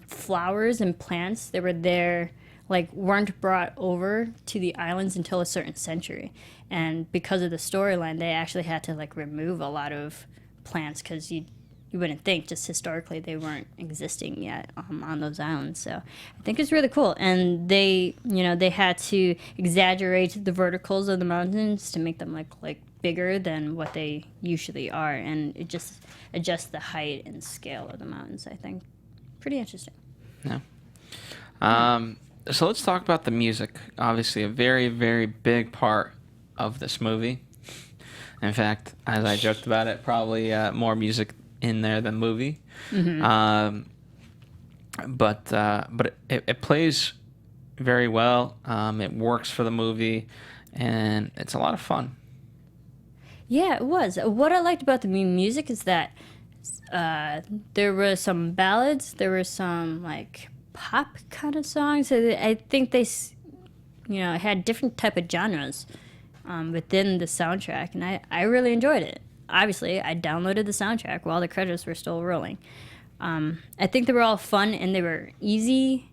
flowers and plants that were there, like, weren't brought over to the islands until a certain century. And because of the storyline, they actually had to, like, remove a lot of plants, because you wouldn't think, just historically, they weren't existing yet on those islands. So I think it's really cool. And they had to exaggerate the verticals of the mountains to make them look like bigger than what they usually are. And it just adjusts the height and scale of the mountains, I think. Pretty interesting. Yeah. So let's talk about the music. Obviously, a very, very big part of this movie. In fact, as I joked about it, probably more music in there than movie. But it plays very well. It works for the movie, and it's a lot of fun. Yeah, it was. What I liked about the music is that there were some ballads, there were some, like, pop kind of songs. I think they, had different type of genres within the soundtrack, and I really enjoyed it. Obviously, I downloaded the soundtrack while the credits were still rolling. I think they were all fun, and they were easy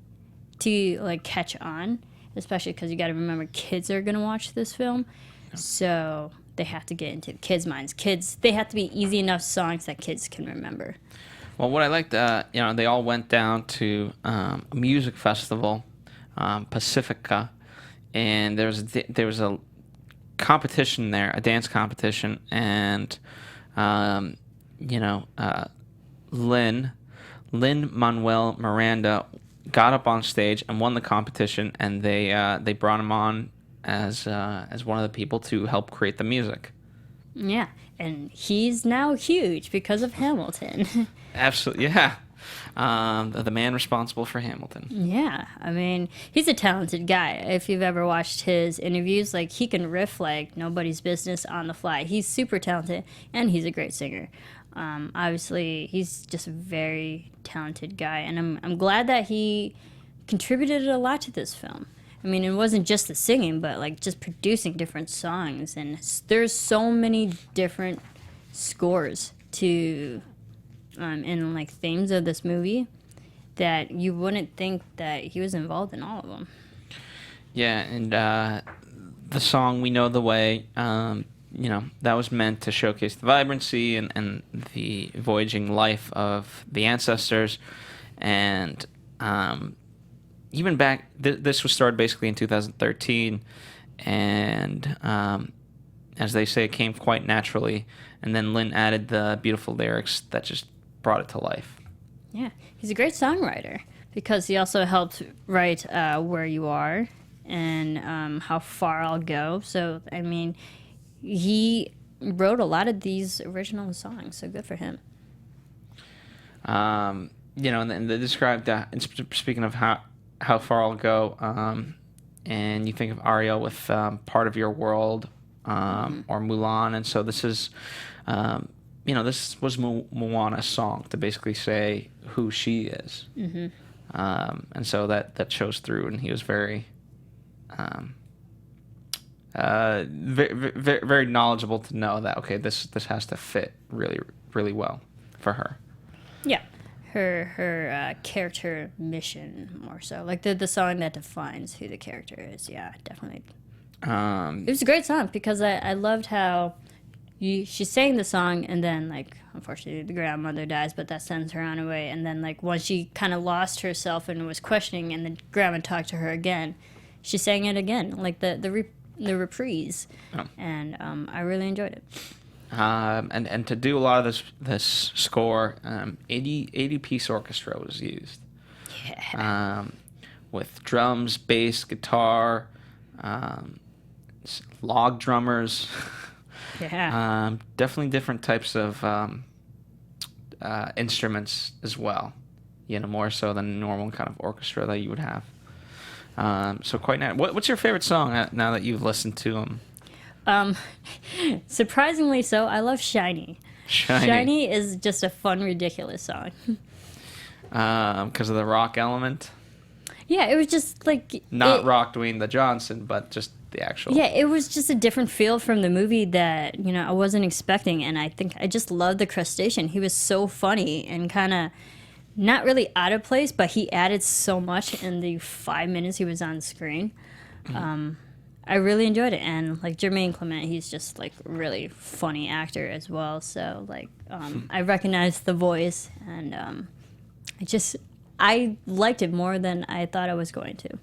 to, like, catch on, especially because you got to remember kids are going to watch this film. So they have to get into kids' minds. They have to be easy enough songs that kids can remember. Well, what I liked, they all went down to a music festival, Pacifica, and there was a competition there, a dance competition, and Lin-Manuel Miranda got up on stage and won the competition, and they brought him on as one of the people to help create the music. Yeah, and he's now huge because of Hamilton. Absolutely, yeah. The man responsible for Hamilton. Yeah, I mean, he's a talented guy. If you've ever watched his interviews, like, he can riff like nobody's business on the fly. He's super talented, and he's a great singer. Obviously, he's just a very talented guy, and I'm glad that he contributed a lot to this film. I mean, it wasn't just the singing, but, like, just producing different songs, and there's so many different scores to and, like, themes of this movie that you wouldn't think that he was involved in all of them. Yeah, and the song "We Know the Way," that was meant to showcase the vibrancy and the voyaging life of the ancestors. And even back, this was started basically in 2013, and as they say, it came quite naturally. And then Lynn added the beautiful lyrics that just brought it to life. Yeah, he's a great songwriter because he also helped write Where You Are and How Far I'll Go. So, I mean, he wrote a lot of these original songs, so good for him. And they described, speaking of How Far I'll Go, and you think of Ariel with Part of Your World, or Mulan, and so this is, this was Moana's song to basically say who she is. And so that shows through, and he was very, very knowledgeable to know that, okay, this has to fit really, really well for her. Yeah. Her character mission, more so. Like the song that defines who the character is. Yeah, definitely. It was a great song because I loved how she sang the song, and then, like, unfortunately the grandmother dies, but that sends her on her way. And then, like, once she kind of lost herself and was questioning, and the grandma talked to her again, she sang it again, like the reprise. Oh. And I really enjoyed it. And to do a lot of this score, 80-piece orchestra was used. Yeah. With drums, bass, guitar, log drummers. Yeah. Definitely different types of instruments as well. More so than a normal kind of orchestra that you would have. So quite nice. What's your favorite song now that you've listened to them? Surprisingly so, I love Shiny. Shiny is just a fun, ridiculous song. Because of the rock element? Yeah, it was just like... Not Rock Dwayne the Johnson, but just the actual... Yeah, it was just a different feel from the movie that, I wasn't expecting. And I think I just loved the crustacean. He was so funny and kind of not really out of place, but he added so much in the 5 minutes he was on screen. I really enjoyed it, and like Jermaine Clement, he's just like a really funny actor as well. So like, I recognized the voice, and I liked it more than I thought I was going to.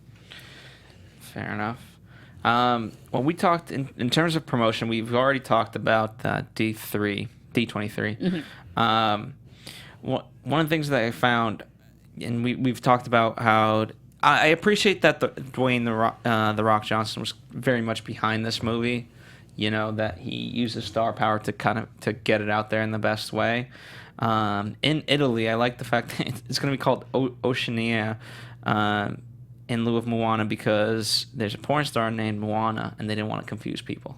Fair enough. Well, we talked in terms of promotion. We've already talked about D23. Mm-hmm. One of the things that I found, and we've talked about how. I appreciate that Dwayne the Rock Johnson was very much behind this movie, that he used his star power to get it out there in the best way. In Italy, I like the fact that it's going to be called Oceania in lieu of Moana because there's a porn star named Moana, and they didn't want to confuse people.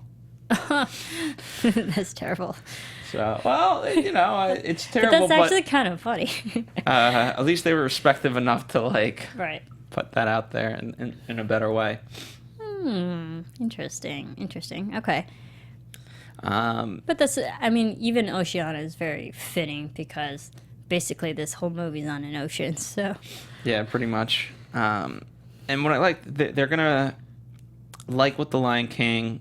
That's terrible. So, well, it's terrible. But that's actually kind of funny. At least they were respectful enough to right. Put that out there in a better way. Interesting. Okay. But even Oceania is very fitting because basically this whole movie's on an ocean, so. Yeah, pretty much. And what I like, they're gonna, like with The Lion King,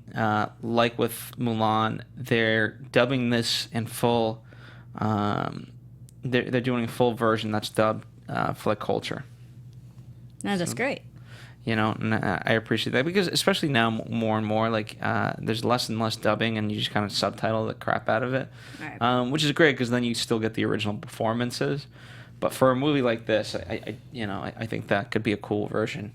like with Mulan, they're dubbing this in full. They're doing a full version that's dubbed for the culture. No, that's great. And I appreciate that because especially now more and more, like there's less and less dubbing and you just kind of subtitle the crap out of it, right. Which is great because then you still get the original performances. But for a movie like this, I think that could be a cool version.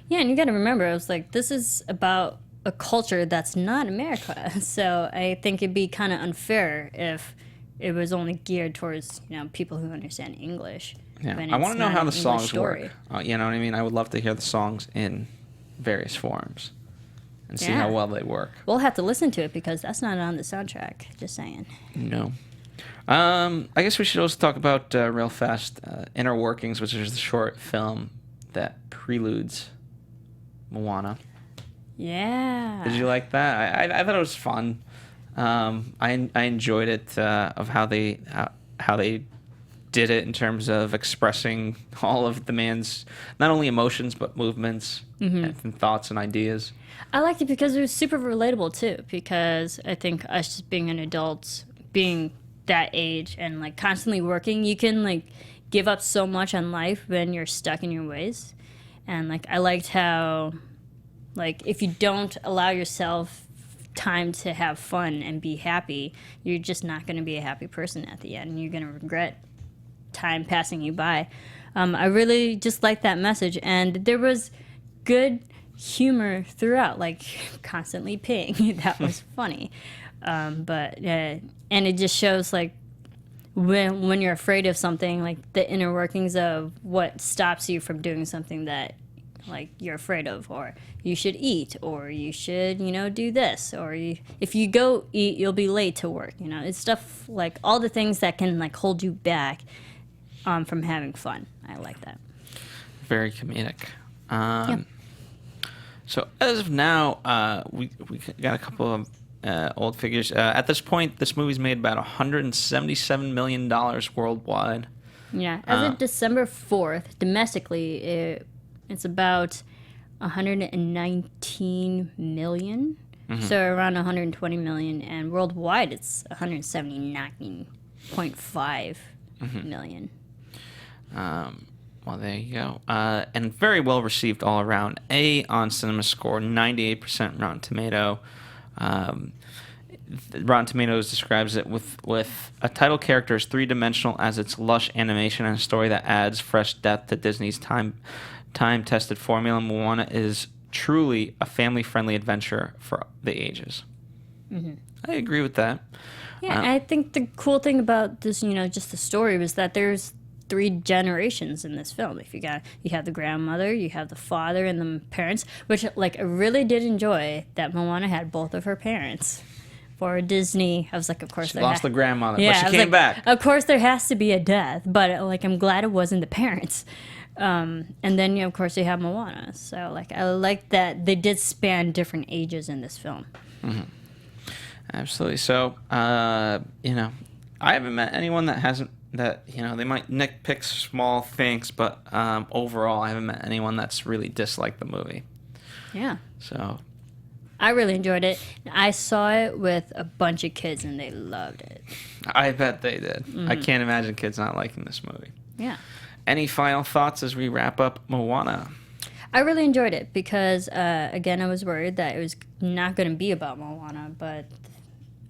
Yeah, and you got to remember, I was like, this is about a culture that's not America, so I think it'd be kind of unfair if it was only geared towards people who understand English. Yeah, I want to know how the songs work. You know what I mean? I would love to hear the songs in various forms and see how well they work. We'll have to listen to it because that's not on the soundtrack. Just saying. No. I guess we should also talk about real fast Inner Workings, which is the short film that preludes Moana. Yeah. Did you like that? I thought it was fun. I enjoyed it of how they did it in terms of expressing all of the man's not only emotions but movements and thoughts and ideas. I liked it because it was super relatable too, because I think us just being an adult, being that age and like constantly working, you can like give up so much on life when you're stuck in your ways. And like I liked how like if you don't allow yourself time to have fun and be happy, you're just not going to be a happy person at the end. You're going to regret time passing you by. I really just liked that message, and there was good humor throughout, like constantly peeing. That was funny. And it just shows like when you're afraid of something, like the inner workings of what stops you from doing something that like you're afraid of, or you should eat, or you should do this, or if you go eat you'll be late to work. It's stuff like all the things that can like hold you back from having fun. I like that. Very comedic. So as of now, we got a couple of old figures. At this point, this movie's made about $177 million worldwide. Yeah, as of December 4th, domestically, it's about 119 million. So around 120 million, and worldwide it's 179.5 million. Well, there you go. And very well received all around. A on CinemaScore, 98% Rotten Tomato. Rotten Tomatoes describes it with a title character as three-dimensional as its lush animation and a story that adds fresh depth to Disney's time-tested formula. Moana is truly a family-friendly adventure for the ages. I agree with that. Yeah, I think the cool thing about this, just the story, was that there's 3 generations in this film. You have the grandmother, you have the father, and the parents, which I really did enjoy that Moana had both of her parents. For Disney, I was like, of course she lost the grandmother, but she came back. Of course, there has to be a death, but I'm glad it wasn't the parents. And then, of course, you have Moana. So, I like that they did span different ages in this film. Absolutely. So, I haven't met anyone that they might nitpick small things, but overall, I haven't met anyone that's really disliked the movie. Yeah. So, I really enjoyed it. I saw it with a bunch of kids, and they loved it. I bet they did. I can't imagine kids not liking this movie. Yeah. Any final thoughts as we wrap up Moana? I really enjoyed it because, again, I was worried that it was not going to be about Moana, but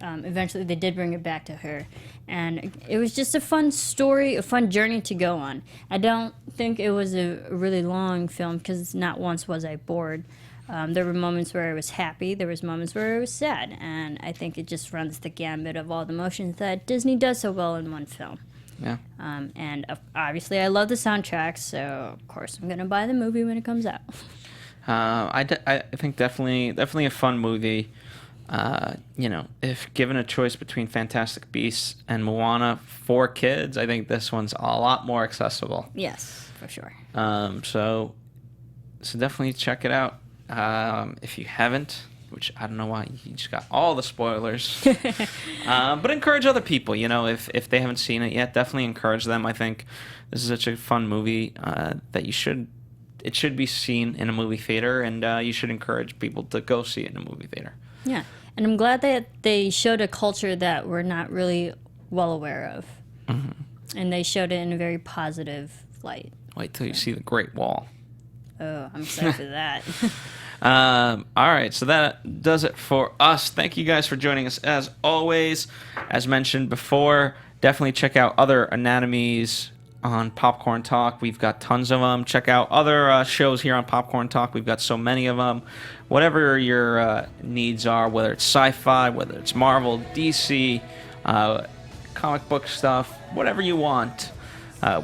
eventually they did bring it back to her. And it was just a fun story, a fun journey to go on. I don't think it was a really long film because not once was I bored. There were moments where I was happy, there was moments where I was sad, and I think it just runs the gambit of all the emotions that Disney does so well in one film. Yeah. And obviously I love the soundtrack, so of course I'm going to buy the movie when it comes out. I think definitely a fun movie. If given a choice between Fantastic Beasts and Moana for kids, I think this one's a lot more accessible. Yes, for sure. So definitely check it out. If you haven't, which I don't know why you just got all the spoilers, but encourage other people. If they haven't seen it yet, definitely encourage them. I think this is such a fun movie that it should be seen in a movie theater, and you should encourage people to go see it in a movie theater. Yeah, and I'm glad that they showed a culture that we're not really well aware of, and they showed it in a very positive light. Wait till you see the Great Wall. Oh, I'm excited for that. All right, so that does it for us. Thank you guys for joining us as always. As mentioned before, definitely check out other anatomies on Popcorn Talk. We've got tons of them. Check out other shows here on Popcorn Talk. We've got so many of them. Whatever your needs are, whether it's sci-fi, whether it's Marvel, DC, comic book stuff, whatever you want,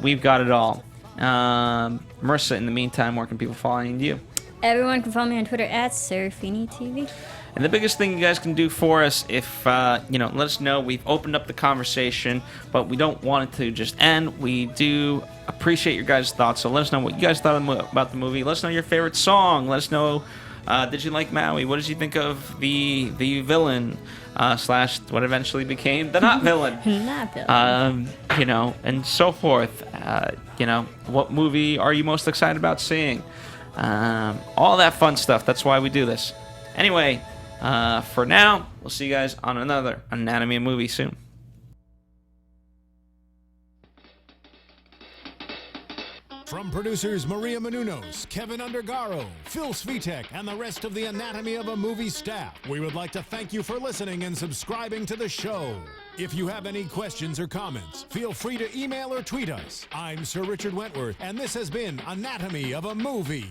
we've got it all. Marissa, in the meantime, where can people find you? Everyone can follow me on Twitter at Serafini TV. And the biggest thing you guys can do for us, if, let us know. We've opened up the conversation, but we don't want it to just end. We do appreciate your guys' thoughts, so let us know what you guys thought about the movie. Let us know your favorite song. Let us know, did you like Maui? What did you think of the villain, / what eventually became the not villain? Not villain. And so forth. What movie are you most excited about seeing? All that fun stuff. That's why we do this. Anyway, for now, we'll see you guys on another Anatomy of Movie soon. From producers Maria Menounos, Kevin Undergaro, Phil Svitek, and the rest of the Anatomy of a Movie staff, we would like to thank you for listening and subscribing to the show. If you have any questions or comments, feel free to email or tweet us. I'm Sir Richard Wentworth, and this has been Anatomy of a Movie.